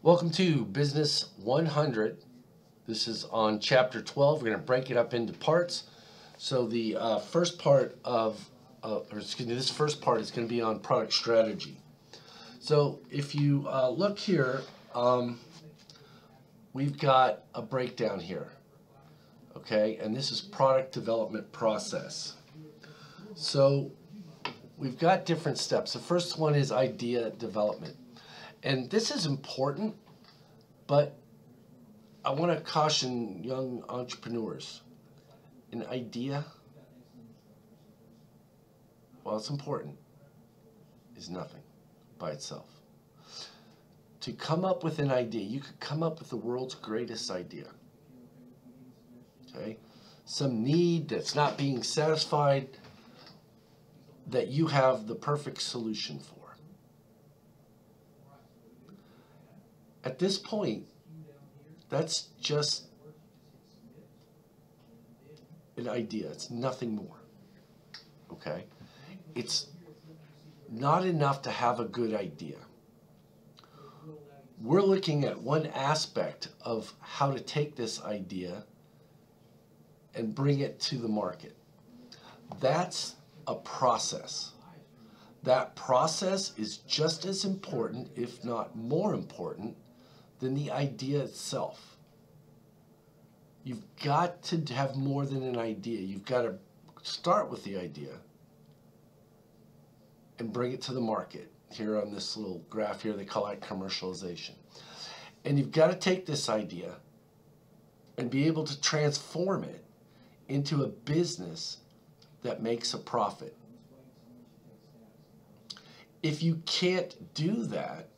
Welcome to Business 100. This is on Chapter 12. We're going to break it up into parts. So the first part of, this first part is going to be on product strategy. So if you look here, we've got a breakdown here. Okay, and this is product development process. So we've got different steps. The first one is idea development. And this is important, but I want to caution young entrepreneurs. An idea, while it's important, is nothing by itself. To come up with an idea, you could come up with the world's greatest idea. Okay? Some need that's not being satisfied that you have the perfect solution for. At this point, that's just an idea. It's nothing more. Okay? It's not enough to have a good idea. We're looking at one aspect of how to take this idea and bring it to the market. That's a process. That process is just as important, if not more important, than the idea itself. You've got to have more than an idea. You've got to start with the idea and bring it to the market. Here on this little graph here, they call it commercialization. And you've got to take this idea and be able to transform it into a business that makes a profit. If you can't do that,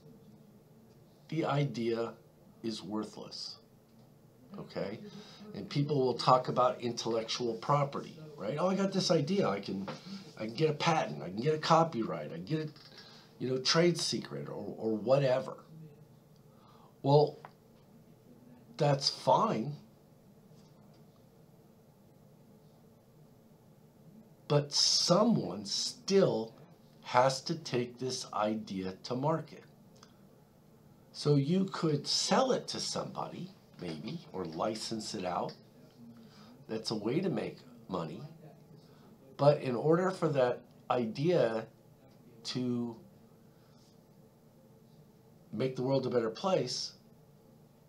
the idea is worthless. Okay? And people will talk about intellectual property, right? Oh, I got this idea. I can get a patent. I can get a copyright. I can get a, trade secret or whatever. Well, that's fine. But someone still has to take this idea to market. So you could sell it to somebody, maybe, or license it out. That's a way to make money. But in order for that idea to make the world a better place,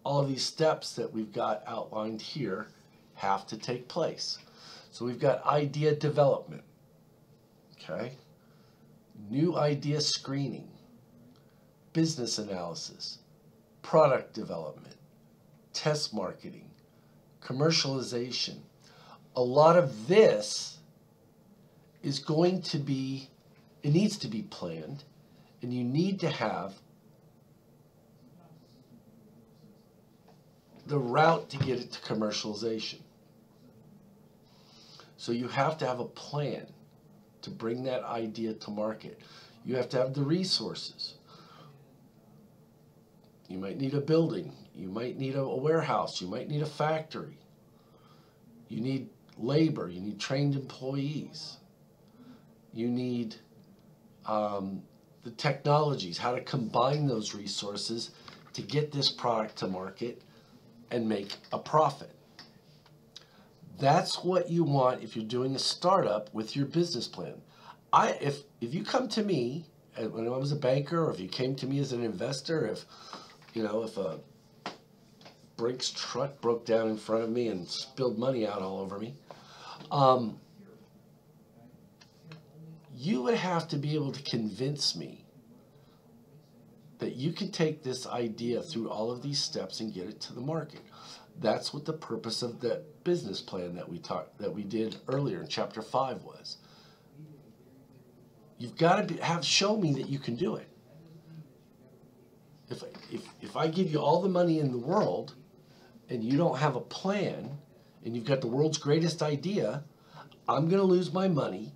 all of these steps that we've got outlined here have to take place. So we've got idea development, okay? New idea screening, business analysis, product development, test marketing, commercialization. A lot of this is going to be, it needs to be planned, and you need to have the route to get it to commercialization. So you have to have a plan to bring that idea to market. You have to have the resources. You might need a building. You might need a warehouse. You might need a factory. You need labor. You need trained employees. You need the technologies, how to combine those resources to get this product to market and make a profit. That's what you want if you're doing a startup with your business plan. If you come to me when I was a banker, or if you came to me as an investor, if a Brinks truck broke down in front of me and spilled money out all over me, you would have to be able to convince me that you can take this idea through all of these steps and get it to the market. That's what the purpose of that business plan that we did earlier in Chapter 5 was. You've got to show me that you can do it. If I give you all the money in the world and you don't have a plan and you've got the world's greatest idea, I'm going to lose my money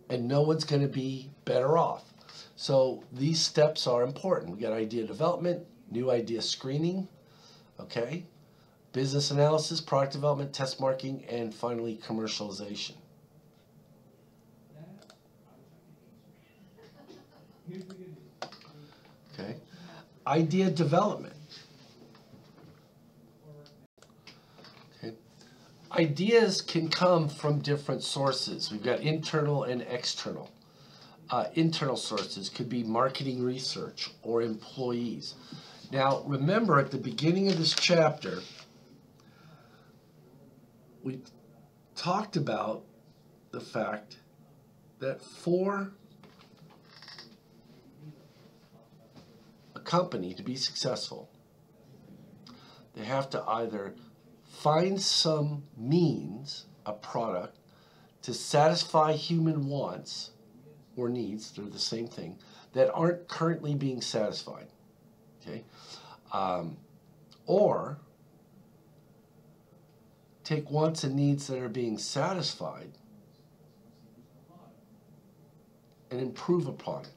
and no one's going to be better off. So these steps are important. We got idea development, new idea screening, okay, business analysis, product development, test marketing, and finally commercialization. Okay. idea development. Okay. Ideas can come from different sources. We've got internal and external. Internal sources could be marketing research or employees. Now, remember at the beginning of this chapter, we talked about the fact that for a company to be successful, they have to either find some means, a product, to satisfy human wants or needs, they're the same thing, that aren't currently being satisfied. Okay? Or take wants and needs that are being satisfied and improve upon it.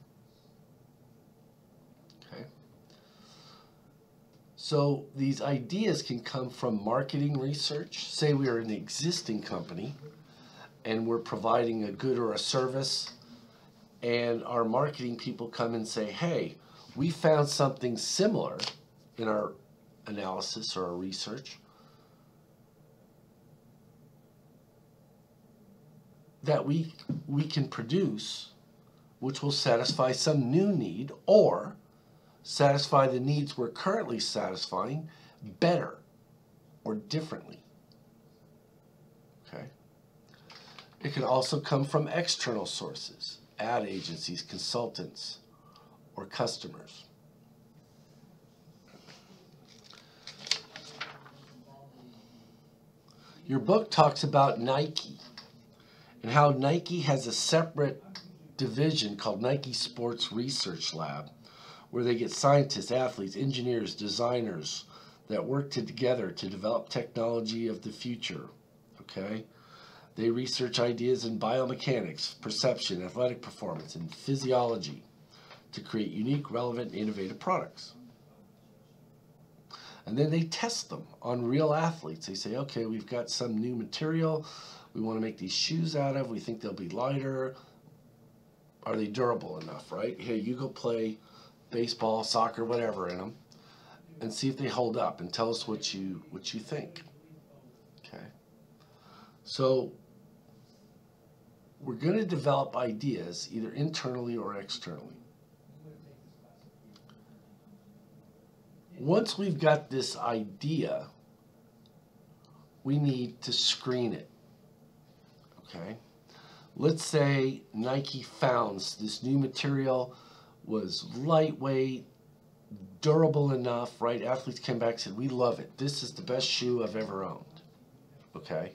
Okay? So these ideas can come from marketing research. Say we are an existing company and we're providing a good or a service, and our marketing people come and say, hey, we found something similar in our analysis or our research that we can produce, which will satisfy some new need or satisfy the needs we're currently satisfying better or differently. Okay. It can also come from external sources, ad agencies, consultants, or customers. Your book talks about Nike and how Nike has a separate division called Nike Sports Research Lab, where they get scientists, athletes, engineers, designers that work together to develop technology of the future. Okay? They research ideas in biomechanics, perception, athletic performance, and physiology to create unique, relevant, and innovative products. And then they test them on real athletes. They say, okay, we've got some new material we want to make these shoes out of. We think they'll be lighter. Are they durable enough, right? Hey, you go play baseball, soccer, whatever in them, and see if they hold up, and tell us what you think. Okay. So we're going to develop ideas either internally or externally. Once we've got this idea, we need to screen it. Okay? Let's say Nike found this new material was lightweight, durable enough, right? Athletes came back and said, we love it. This is the best shoe I've ever owned. Okay?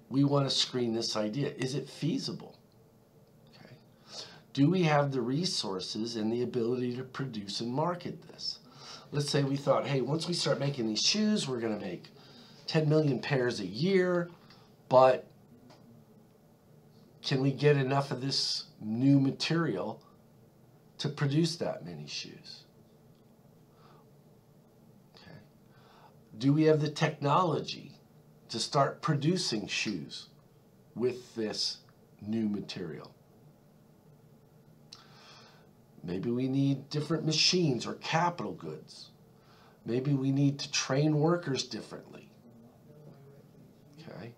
We want to screen this idea. Is it feasible? Okay. Do we have the resources and the ability to produce and market this? Let's say we thought, hey, once we start making these shoes, we're going to make 10 million pairs a year, but can we get enough of this new material to produce that many shoes? Okay. Do we have the technology to start producing shoes with this new material? Maybe we need different machines or capital goods. Maybe we need to train workers differently. Okay?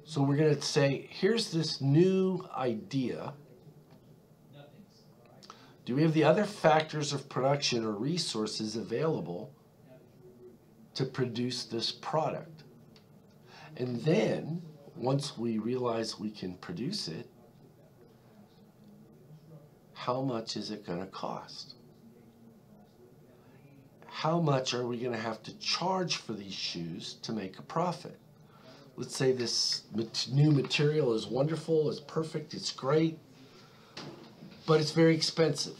So we're going to say, here's this new idea. Do we have the other factors of production or resources available to produce this product? And then, once we realize we can produce it, how much is it going to cost? How much are we going to have to charge for these shoes to make a profit? Let's say this new material is wonderful, it's perfect, it's great, but it's very expensive.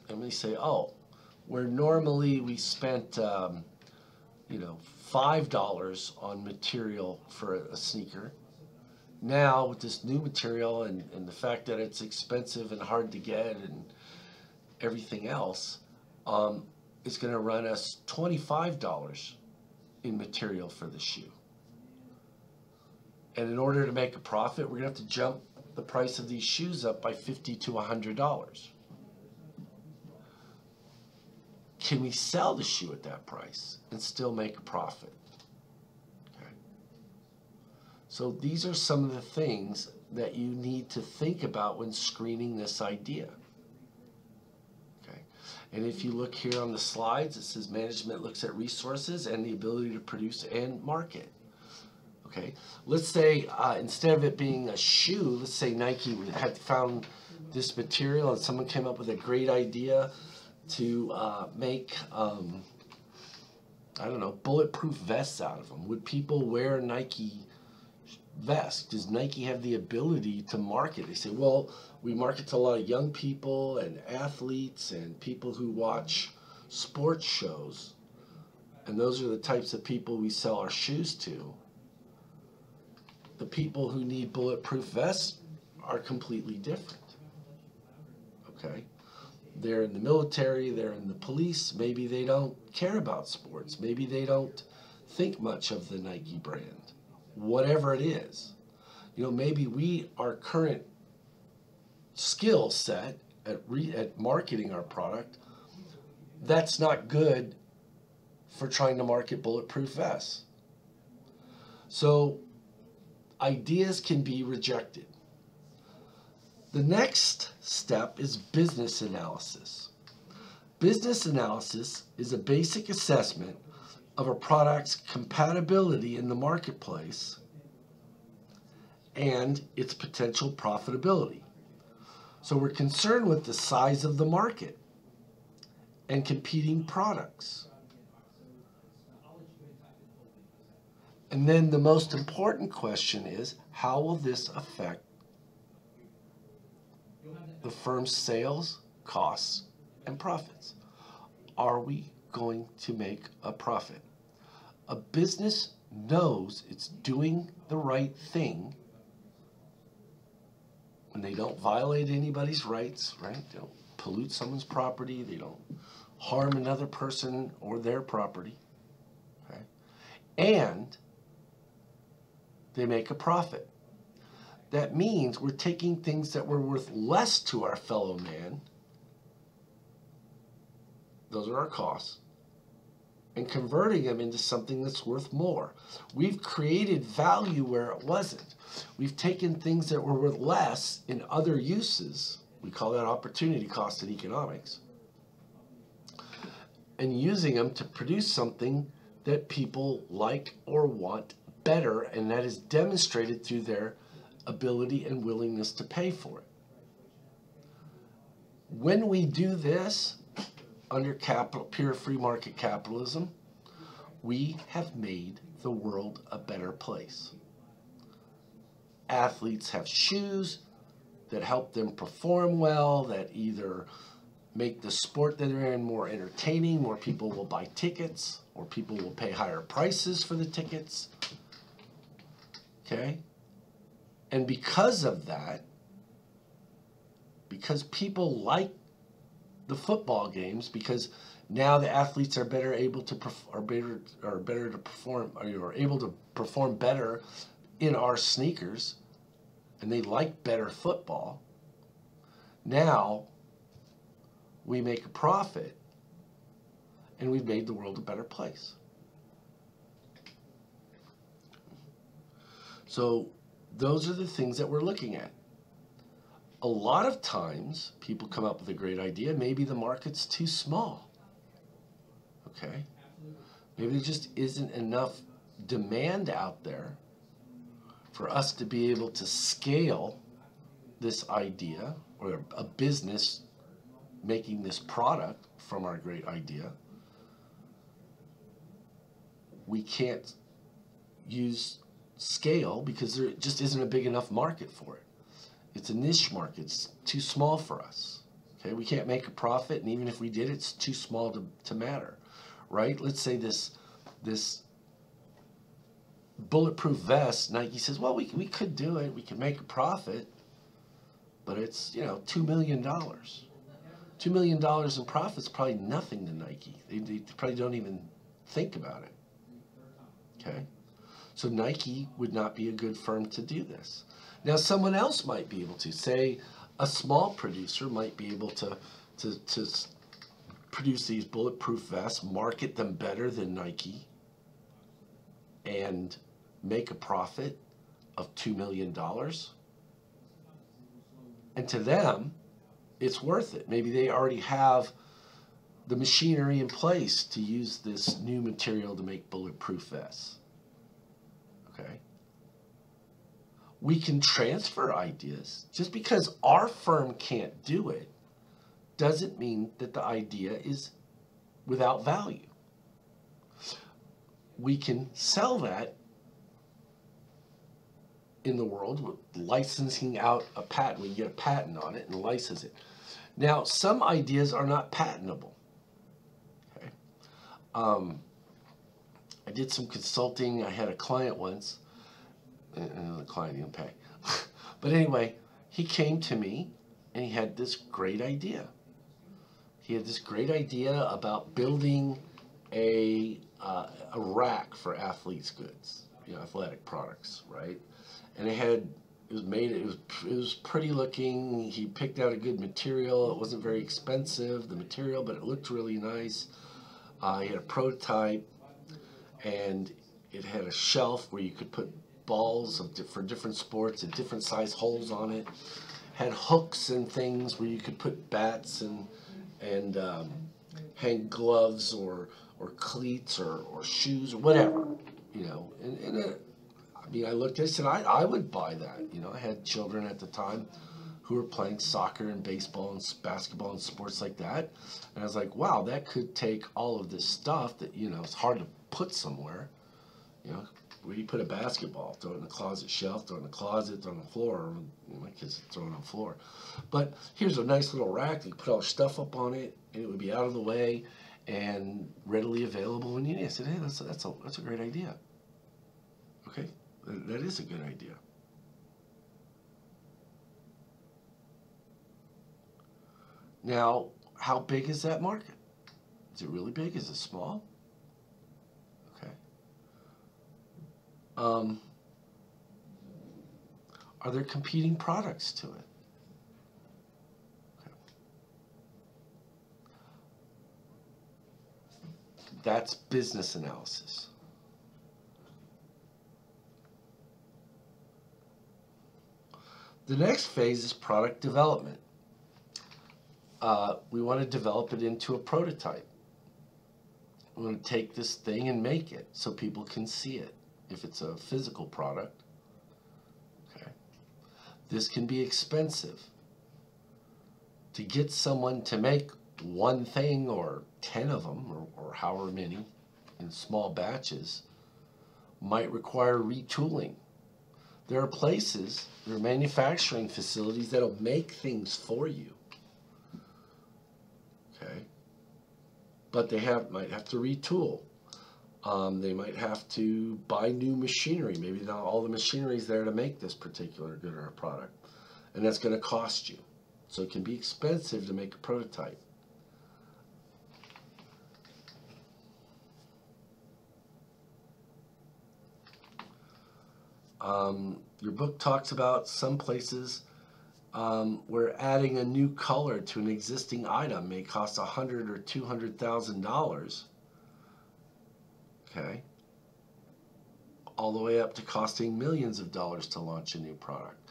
And we say, oh, where normally we spent, $5 on material for a sneaker, now with this new material and the fact that it's expensive and hard to get and everything else, it's going to run us $25 in material for the shoe. And in order to make a profit, we're going to have to jump the price of these shoes up by $50 to $100. can we sell the shoe at that price and still make a profit? Okay. So these are some of the things that you need to think about when screening this idea. Okay. And if you look here on the slides, it says management looks at resources and the ability to produce and market. Okay. Let's say instead of it being a shoe, let's say Nike had found this material and someone came up with a great idea to make, I don't know, bulletproof vests out of them. Would people wear Nike vests? Does Nike have the ability to market? They say, well, we market to a lot of young people and athletes and people who watch sports shows. And those are the types of people we sell our shoes to. The people who need bulletproof vests are completely different. Okay? They're in the military, they're in the police, maybe they don't care about sports, maybe they don't think much of the Nike brand, whatever it is. You know, maybe our current skill set at marketing our product, that's not good for trying to market bulletproof vests. So ideas can be rejected. The next step is business analysis. Business analysis is a basic assessment of a product's compatibility in the marketplace and its potential profitability. So we're concerned with the size of the market and competing products. And then the most important question is, how will this affect the firm's sales, costs, and profits? Are we going to make a profit? A business knows it's doing the right thing when they don't violate anybody's rights, right? They don't pollute someone's property, they don't harm another person or their property, okay? And they make a profit. That means we're taking things that were worth less to our fellow man, those are our costs, and converting them into something that's worth more. We've created value where it wasn't. We've taken things that were worth less in other uses, we call that opportunity cost in economics, and using them to produce something that people like or want better, and that is demonstrated through their ability and willingness to pay for it. When we do this under pure free market capitalism, we have made the world a better place. Athletes have shoes that help them perform well, that either make the sport that they're in more entertaining, more people will buy tickets, or people will pay higher prices for the tickets. Okay? And because of that, because people like the football games, because now the athletes are better able to are able to perform better in our sneakers, and they like better football. Now we make a profit, and we've made the world a better place. So those are the things that we're looking at. A lot of times, people come up with a great idea. Maybe the market's too small. Okay? Maybe there just isn't enough demand out there for us to be able to scale this idea, or a business making this product from our great idea. We can't use scale because there just isn't a big enough market for it. It's a niche market. It's too small for us. Okay, we can't make a profit, and even if we did, it's too small to matter, right? Let's say this bulletproof vest, Nike says, well, we could do it. We can make a profit, but it's, you know, $2 million. $2 million in profit is probably nothing to Nike. They probably don't even think about it. Okay? So Nike would not be a good firm to do this. Now someone else might be able to. Say a small producer might be able to produce these bulletproof vests, market them better than Nike, and make a profit of $2 million. And to them, it's worth it. Maybe they already have the machinery in place to use this new material to make bulletproof vests. Okay? We can transfer ideas. Just because our firm can't do it doesn't mean that the idea is without value. We can sell that in the world with licensing out a patent. We can get a patent on it and license it. Now, some ideas are not patentable. Okay. I did some consulting. I had a client once, and the client didn't pay. But anyway, he came to me and he had this great idea. He had this great idea about building a rack for athletes' goods, athletic products, right? And it was pretty looking. He picked out a good material. It wasn't very expensive, the material, but it looked really nice. He had a prototype, and it had a shelf where you could put balls for different sports and different size holes on it. Had hooks and things where you could put bats and hang gloves or cleats or shoes or whatever, I looked at it and said, I would buy that. I had children at the time who were playing soccer and baseball and basketball and sports like that. And I was like, wow, that could take all of this stuff that, it's hard to put somewhere. Where do you put a basketball? Throw it in the closet shelf, throw it in the closet, throw it on the floor. My kids throw it on the floor. But here's a nice little rack. You put all your stuff up on it, and it would be out of the way and readily available when you need it. I said, hey, that's a great idea. Okay, that is a good idea. Now, how big is that market? Is it really big? Is it small? Okay. Are there competing products to it? Okay. That's business analysis. The next phase is product development. We want to develop it into a prototype. We want to take this thing and make it so people can see it. If it's a physical product, okay. This can be expensive. To get someone to make one thing or 10 of them or however many in small batches might require retooling. There are places, there are manufacturing facilities that'll make things for you. Okay. But they might have to retool. They might have to buy new machinery. Maybe not all the machinery is there to make this particular good or product. And that's going to cost you. So it can be expensive to make a prototype. Your book talks about some places where adding a new color to an existing item may cost $100,000 or $200,000. Okay, all the way up to costing millions of dollars to launch a new product.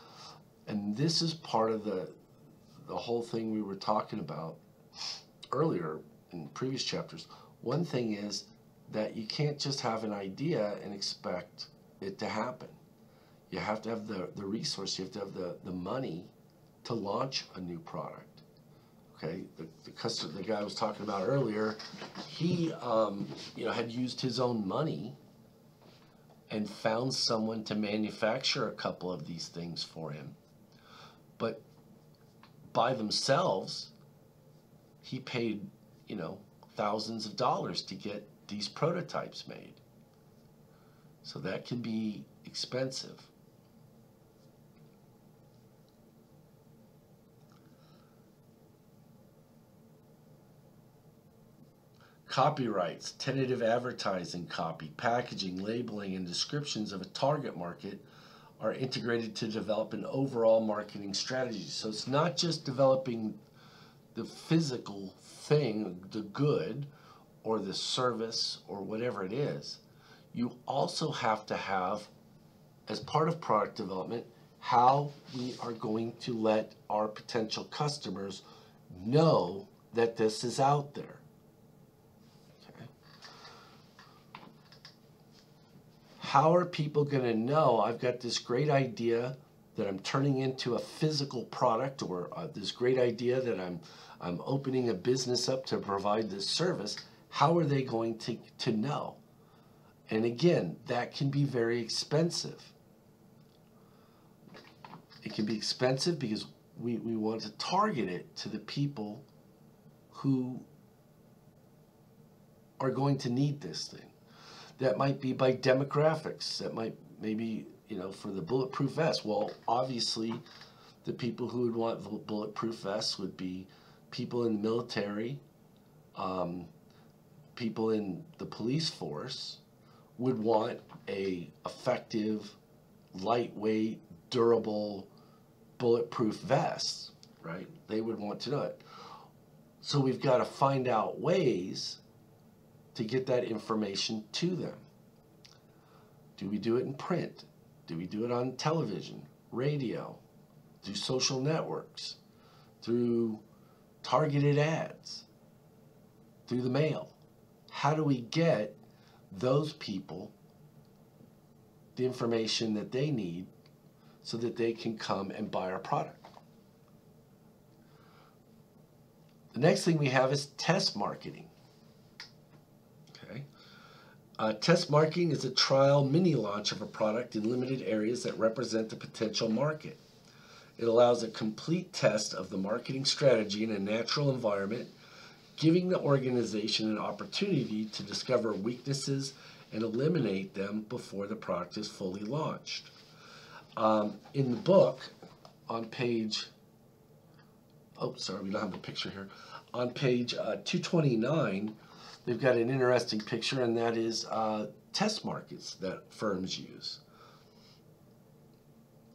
And this is part of the whole thing we were talking about earlier in previous chapters. One thing is that you can't just have an idea and expect it to happen. You have to have the resource, you have to have the money to launch a new product. Okay, the guy I was talking about earlier, he had used his own money and found someone to manufacture a couple of these things for him. But by themselves, he paid, thousands of dollars to get these prototypes made. So that can be expensive. Copyrights, tentative advertising copy, packaging, labeling, and descriptions of a target market are integrated to develop an overall marketing strategy. So it's not just developing the physical thing, the good or the service or whatever it is, you also have to have, as part of product development, how we are going to let our potential customers know that this is out there. Okay. How are people going to know I've got this great idea that I'm turning into a physical product, or this great idea that I'm opening a business up to provide this service? How are they going to know? And again, that can be very expensive. It can be expensive because we want to target it to the people who are going to need this thing. That might be by demographics. That might maybe, for the bulletproof vest. Well, obviously, the people who would want bulletproof vests would be people in the military, people in the police force would want a effective, lightweight, durable, bulletproof vest, right? They would want to know it. So we've got to find out ways to get that information to them. Do we do it in print? Do we do it on television, radio, through social networks, through targeted ads, through the mail? How do we get those people the information that they need so that they can come and buy our product? The next thing we have is test marketing. Okay. Test marketing is a trial mini launch of a product in limited areas that represent the potential market. It allows a complete test of the marketing strategy in a natural environment, giving the organization an opportunity to discover weaknesses and eliminate them before the product is fully launched. In the book, on page, we don't have a picture here. On page 229, they've got an interesting picture, and that is test markets that firms use.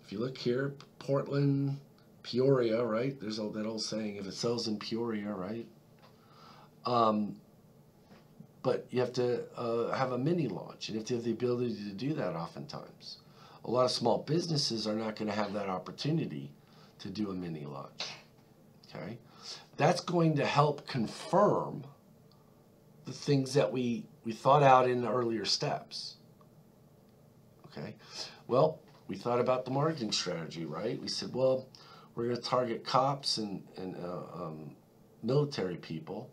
If you look here, Portland, Peoria, right? There's that old saying, if it sells in Peoria, right? But you have to have a mini launch, and you have to have the ability to do that oftentimes. A lot of small businesses are not going to have that opportunity to do a mini launch. Okay? That's going to help confirm the things that we thought out in the earlier steps. Okay? Well, we thought about the marketing strategy, right? We said, well, we're going to target cops and military people,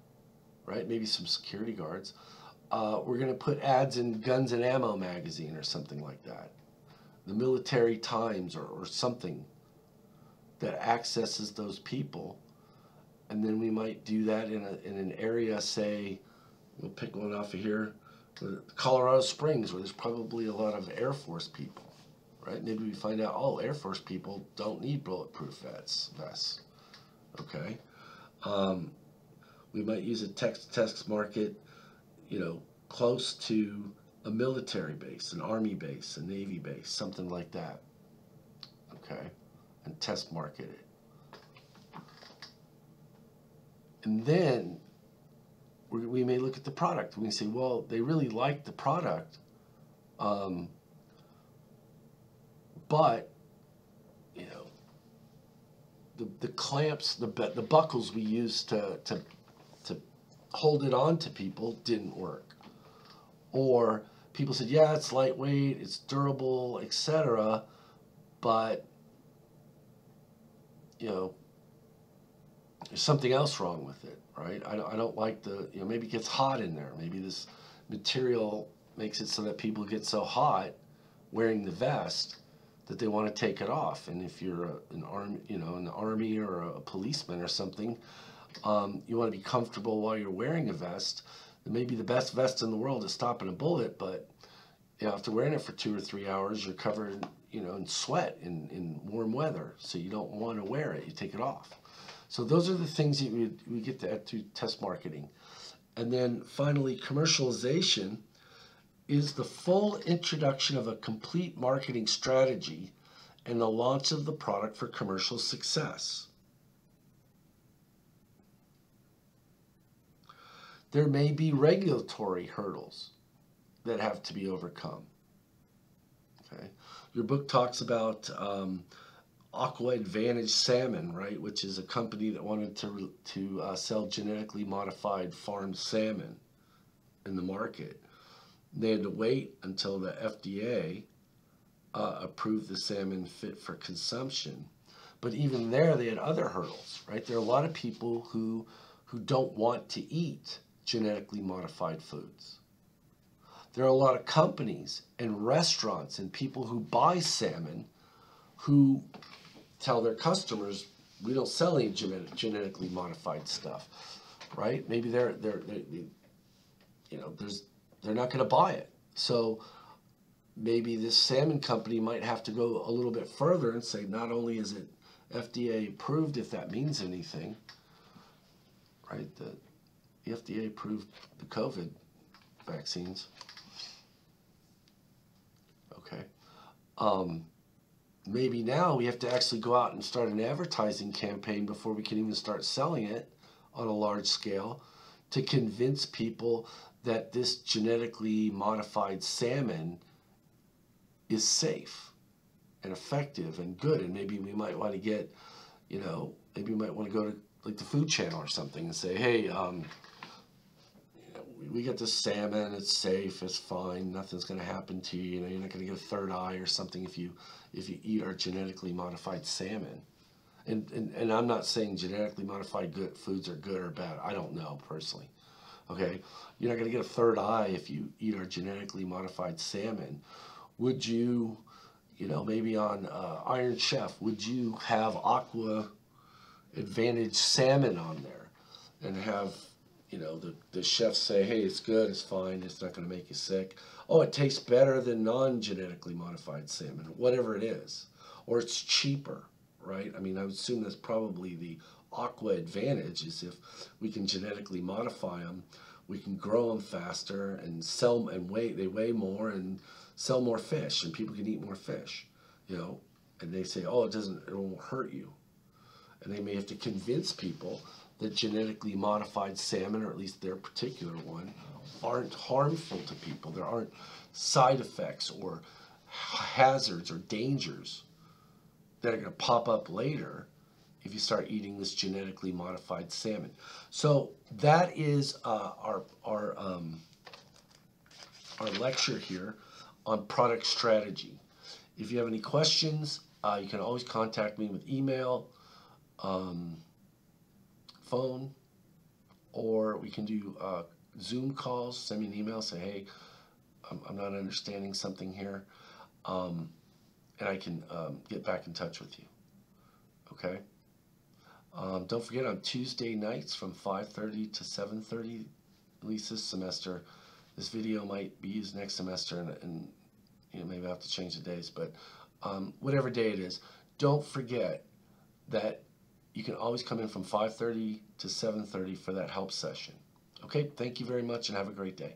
right? Maybe some security guards. We're going to put ads in Guns and Ammo magazine or something like that. The Military Times or something that accesses those people. And then we might do that in an area, say, we'll pick one off of here, Colorado Springs, where there's probably a lot of Air Force people, right? Maybe we find out, oh, Air Force people don't need bulletproof vests. Okay? We might use a test market, close to a military base, an Army base, a Navy base, something like that. Okay? And test market it. And then we may look at the product. We say, well, they really like the product, but the clamps, the buckles we used to hold it on to people didn't work. Or people said, yeah, it's lightweight, it's durable, etc., but there's something else wrong with it, right? I don't like maybe it gets hot in there. Maybe this material makes it so that people get so hot wearing the vest that they want to take it off. And if you're in the army or a policeman or something, you want to be comfortable while you're wearing a vest. It may be the best vest in the world at stopping a bullet, but after wearing it for 2 or 3 hours, you're covered, in sweat in warm weather. So you don't want to wear it. You take it off. So those are the things that we get to add to test marketing. And then finally, commercialization is the full introduction of a complete marketing strategy and the launch of the product for commercial success. There may be regulatory hurdles that have to be overcome. Okay, your book talks about Aqua Advantage Salmon, right, which is a company that wanted to sell genetically modified farmed salmon in the market. They had to wait until the FDA approved the salmon fit for consumption. But even there, they had other hurdles, right? There are a lot of people who don't want to eat genetically modified foods. There are a lot of companies and restaurants and people who buy salmon who tell their customers, we don't sell any genetically modified stuff, right? Maybe they're not going to buy it. So maybe this salmon company might have to go a little bit further and say, not only is it FDA approved, if that means anything, right? The FDA approved the COVID vaccines. Okay. Maybe now we have to actually go out and start an advertising campaign before we can even start selling it on a large scale to convince people that this genetically modified salmon is safe and effective and good. And maybe we might want to get, maybe we might want to go to like the Food Channel or something and say, hey, we get this salmon, it's safe, it's fine, nothing's going to happen to you. You're not going to get a third eye or something if you eat our genetically modified salmon. And I'm not saying genetically modified good foods are good or bad. I don't know personally. Okay, you're not going to get a third eye if you eat our genetically modified salmon. Would you, maybe on Iron Chef, would you have Aqua Advantage salmon on there and have the chefs say, hey, it's good, it's fine, it's not going to make you sick. Oh, it tastes better than non-genetically modified salmon, whatever it is. Or it's cheaper, right? I mean, I would assume that's probably the Aqua Advantage, is if we can genetically modify them, we can grow them faster and sell and they weigh more and sell more fish, and people can eat more fish, and they say, oh, it won't hurt you. And they may have to convince people that genetically modified salmon, or at least their particular one, aren't harmful to people. There aren't side effects or hazards or dangers that are going to pop up later if you start eating this genetically modified salmon. So that is our lecture here on product strategy. If you have any questions, you can always contact me with email, phone, or we can do Zoom calls. Send me an email, say, hey, I'm not understanding something here, and I can get back in touch with you. Okay? Don't forget, on Tuesday nights from 5:30 to 7:30, at least this semester, this video might be used next semester, and maybe I'll have to change the days, but whatever day it is, don't forget that you can always come in from 5:30 to 7:30 for that help session. Okay, thank you very much and have a great day.